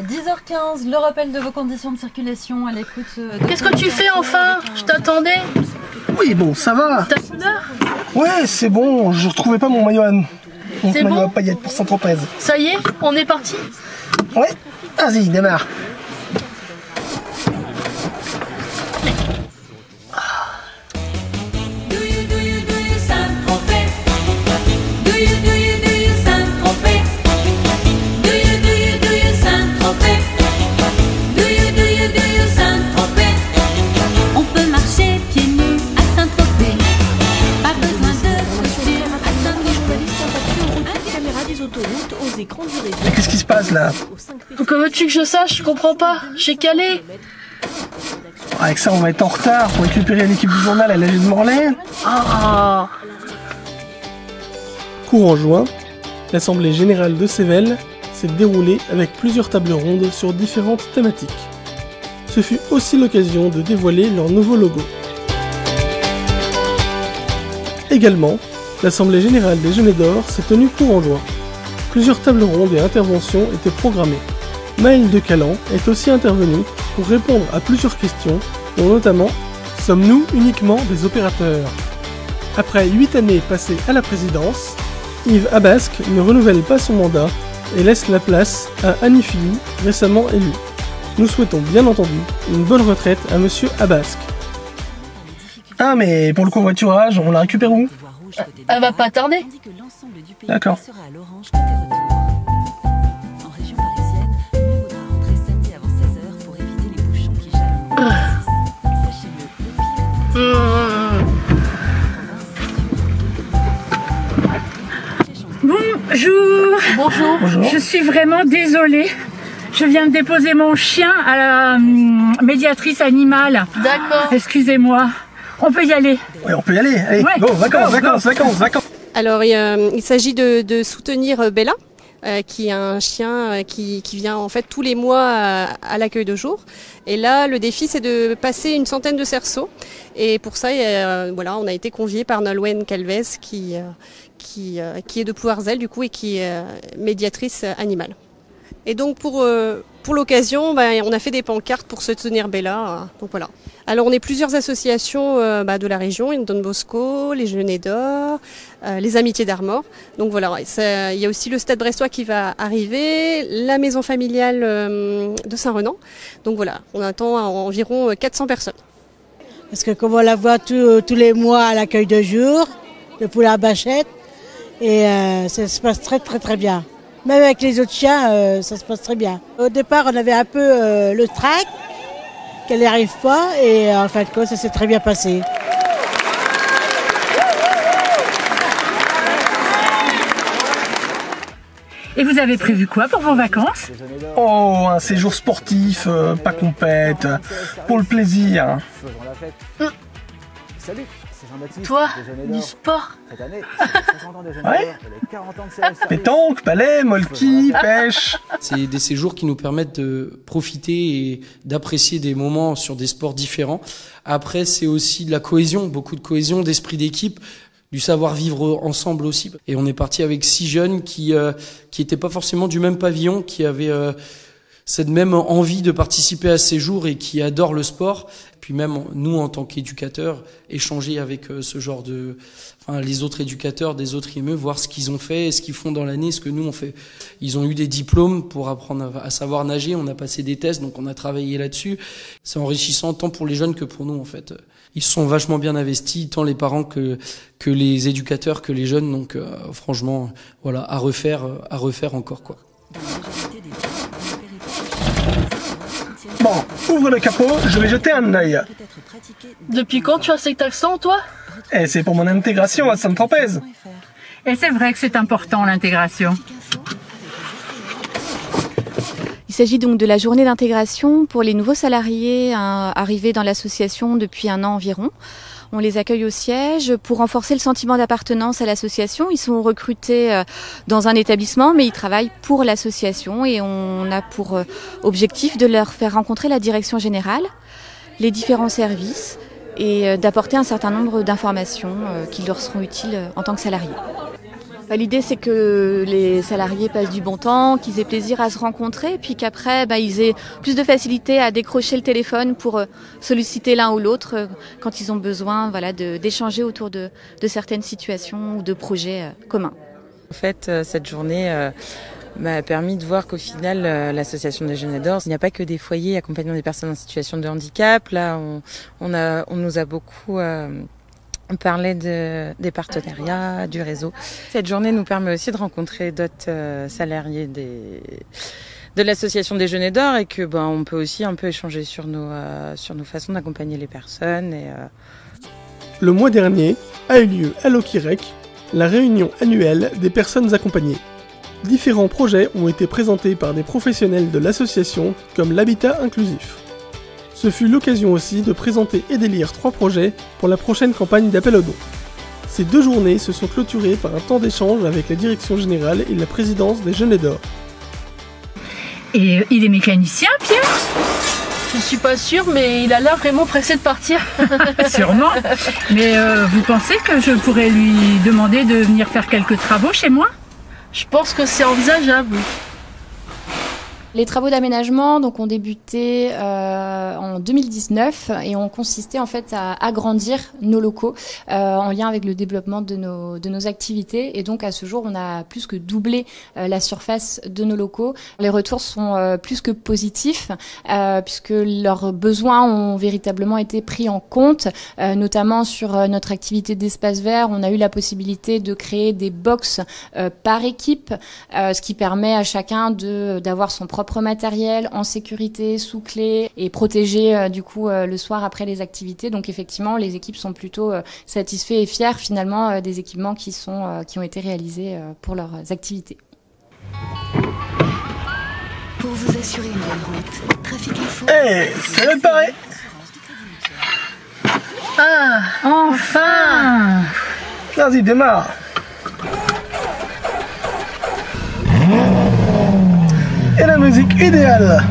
10h15, le rappel de vos conditions de circulation à l'écoute. Qu'est-ce que tu fais enfin? Je t'attendais. Oui, bon, ça va. T'as peur? Ouais, c'est bon, je retrouvais pas mon maillot à C'est bon? paillettes pour Saint-Tropez. Ça y est, on est parti? Ouais, vas-y, démarre. Mais qu'est-ce qui se passe là? Comment veux-tu que je sache? Je comprends pas. J'ai calé. Avec ça, on va être en retard pour récupérer l'équipe du journal à l'âge de Morlaix. Ah. Courant juin, l'Assemblée Générale de Cével s'est déroulée avec plusieurs tables rondes sur différentes thématiques. Ce fut aussi l'occasion de dévoiler leur nouveau logo. Également, l'Assemblée Générale des Genêts d'Or s'est tenue courant juin. Plusieurs tables rondes et interventions étaient programmées. Maëlle de Calan est aussi intervenue pour répondre à plusieurs questions, dont notamment « Sommes-nous uniquement des opérateurs ?» Après 8 années passées à la présidence, Yves Abasque ne renouvelle pas son mandat et laisse la place à Annie Philly, récemment élue. Nous souhaitons bien entendu une bonne retraite à Monsieur Abasque. Ah, mais pour le covoiturage, on la récupère où? Elle va pas tarder. D'accord. Bonjour. Bonjour. Bonjour. Je suis vraiment désolée. Je viens de déposer mon chien à la médiatrice animale. D'accord. Excusez-moi. On peut y aller. Ouais, on peut y aller. Allez, Ouais. go, vacances, Go, go. vacances. Alors, il s'agit de soutenir Bella, qui est un chien qui vient en fait tous les mois à l'accueil de jour. Et là, le défi, c'est de passer une centaine de cerceaux. Et pour ça, voilà, on a été conviés par Nolwenn Calvez, qui est de Plouarzel, du coup, et qui est médiatrice animale. Et donc, pour l'occasion, on a fait des pancartes pour soutenir Bella. Donc voilà. Alors, on est plusieurs associations de la région, Don Bosco, les Genêts d'Or, les Amitiés d'Armor. Donc voilà, il y a aussi le Stade Brestois qui va arriver, la maison familiale de Saint-Renan. Donc voilà, on attend environ 400 personnes. Parce que comme on la voit tous les mois à l'accueil de jour, depuis la bâchette, et ça se passe très très très bien. Même avec les autres chiens, ça se passe très bien. Au départ, on avait un peu le trac, qu'elle n'y arrive pas, et en fin de compte, ça s'est très bien passé. Et vous avez prévu quoi pour vos vacances? Oh, un séjour sportif, pas compète, pour le plaisir. Toi, du sport. Ouais. Pétanque, palais, molki, pêche. C'est des séjours qui nous permettent de profiter et d'apprécier des moments sur des sports différents. Après, c'est aussi de la cohésion, beaucoup de cohésion, d'esprit d'équipe, du savoir-vivre ensemble aussi. Et on est parti avec 6 jeunes qui étaient pas forcément du même pavillon, qui avaient cette même envie de participer à ces jours et qui adorent le sport. Puis même nous, en tant qu'éducateurs, échanger avec les autres éducateurs des autres IME, voir ce qu'ils ont fait, ce qu'ils font dans l'année, ce que nous on fait. Ils ont eu des diplômes pour apprendre à savoir nager, on a passé des tests, donc on a travaillé là-dessus. C'est enrichissant tant pour les jeunes que pour nous en fait. Ils se sont vachement bien investis, tant les parents que les éducateurs, que les jeunes. Donc franchement, voilà, à refaire encore quoi. Bon, ouvre le capot, je vais jeter un œil. Depuis quand tu as cet accent, toi? Et c'est pour mon intégration à Saint-Tropez. Et c'est vrai que c'est important, l'intégration. Il s'agit donc de la journée d'intégration pour les nouveaux salariés arrivés dans l'association depuis 1 an environ. On les accueille au siège pour renforcer le sentiment d'appartenance à l'association. Ils sont recrutés dans un établissement, mais ils travaillent pour l'association et on a pour objectif de leur faire rencontrer la direction générale, les différents services et d'apporter un certain nombre d'informations qui leur seront utiles en tant que salariés. L'idée, c'est que les salariés passent du bon temps, qu'ils aient plaisir à se rencontrer, puis qu'après, ils aient plus de facilité à décrocher le téléphone pour solliciter l'un ou l'autre quand ils ont besoin d'échanger autour de certaines situations ou de projets communs. En fait, cette journée m'a permis de voir qu'au final, l'association des Jeunes d'Or, il n'y a pas que des foyers accompagnant des personnes en situation de handicap. Là, on nous a beaucoup parlé des partenariats, du réseau. Cette journée nous permet aussi de rencontrer d'autres salariés de l'association des Jeunes d'Or et que on peut aussi un peu échanger sur nos façons d'accompagner les personnes. Le mois dernier a eu lieu à Lokirec la réunion annuelle des personnes accompagnées. Différents projets ont été présentés par des professionnels de l'association comme l'habitat inclusif. Ce fut l'occasion aussi de présenter et d'élire 3 projets pour la prochaine campagne d'appel aux dons. Ces 2 journées se sont clôturées par un temps d'échange avec la direction générale et la présidence des Jeunes d'Or. Et il est mécanicien, Pierre ? Je suis pas sûre, mais il a l'air vraiment pressé de partir. Sûrement. Mais vous pensez que je pourrais lui demander de venir faire quelques travaux chez moi ? Je pense que c'est envisageable. Les travaux d'aménagement ont débuté en 2019 et ont consisté en fait à agrandir nos locaux en lien avec le développement de nos activités. Et donc à ce jour, on a plus que doublé la surface de nos locaux. Les retours sont plus que positifs puisque leurs besoins ont véritablement été pris en compte, notamment sur notre activité d'espace vert. On a eu la possibilité de créer des box par équipe, ce qui permet à chacun d'avoir son propre matériel en sécurité, sous clé et protégé le soir après les activités. Donc effectivement, les équipes sont plutôt satisfaits et fiers finalement des équipements qui ont été réalisés pour leurs activités. Pour vous assurer une bonne route, Trafic Info. C'est réparé. Ah, enfin. Vas-y, démarre. Et la musique idéale.